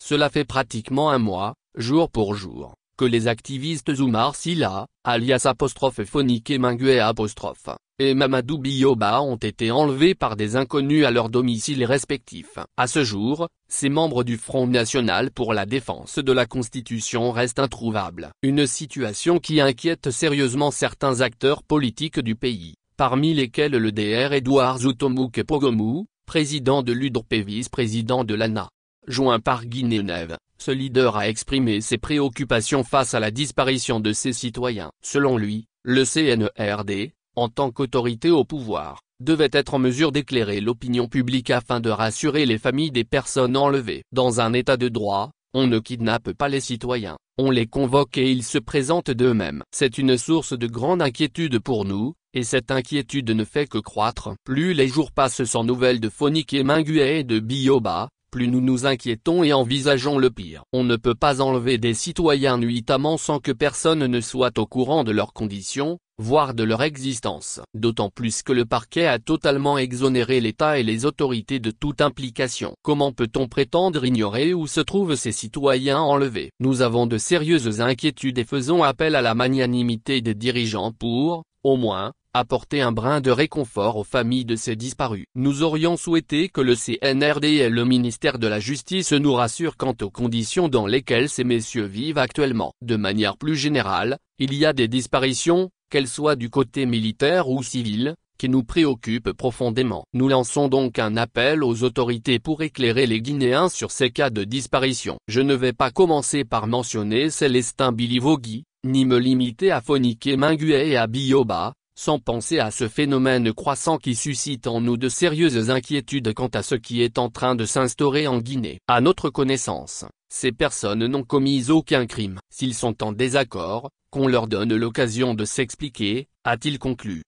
Cela fait pratiquement un mois, jour pour jour, que les activistes Oumar Sylla, alias Phonique Minguet et Mamadou Biyoba ont été enlevés par des inconnus à leur domicile respectif. À ce jour, ces membres du Front National pour la défense de la Constitution restent introuvables. Une situation qui inquiète sérieusement certains acteurs politiques du pays, parmi lesquels le Dr Edouard Zoutomouk Pogomou, président de l'UDRP vice-président de l'ANA. Joint par Guinée-Nève, ce leader a exprimé ses préoccupations face à la disparition de ses citoyens. Selon lui, le CNRD, en tant qu'autorité au pouvoir, devait être en mesure d'éclairer l'opinion publique afin de rassurer les familles des personnes enlevées. Dans un état de droit, on ne kidnappe pas les citoyens, on les convoque et ils se présentent d'eux-mêmes. C'est une source de grande inquiétude pour nous, et cette inquiétude ne fait que croître. Plus les jours passent sans nouvelles de Phonique Minguet et de Biyoba, plus nous nous inquiétons et envisageons le pire. On ne peut pas enlever des citoyens nuitamment sans que personne ne soit au courant de leurs conditions, voire de leur existence. D'autant plus que le parquet a totalement exonéré l'État et les autorités de toute implication. Comment peut-on prétendre ignorer où se trouvent ces citoyens enlevés? Nous avons de sérieuses inquiétudes et faisons appel à la magnanimité des dirigeants pour, au moins, apporter un brin de réconfort aux familles de ces disparus. Nous aurions souhaité que le CNRD et le ministère de la Justice nous rassurent quant aux conditions dans lesquelles ces messieurs vivent actuellement. De manière plus générale, il y a des disparitions, qu'elles soient du côté militaire ou civil, qui nous préoccupent profondément. Nous lançons donc un appel aux autorités pour éclairer les Guinéens sur ces cas de disparition. Je ne vais pas commencer par mentionner Célestin Bilivogui, ni me limiter à Phonique Minguet et à Biyoba, sans penser à ce phénomène croissant qui suscite en nous de sérieuses inquiétudes quant à ce qui est en train de s'instaurer en Guinée. À notre connaissance, ces personnes n'ont commis aucun crime. S'ils sont en désaccord, qu'on leur donne l'occasion de s'expliquer, a-t-il conclu.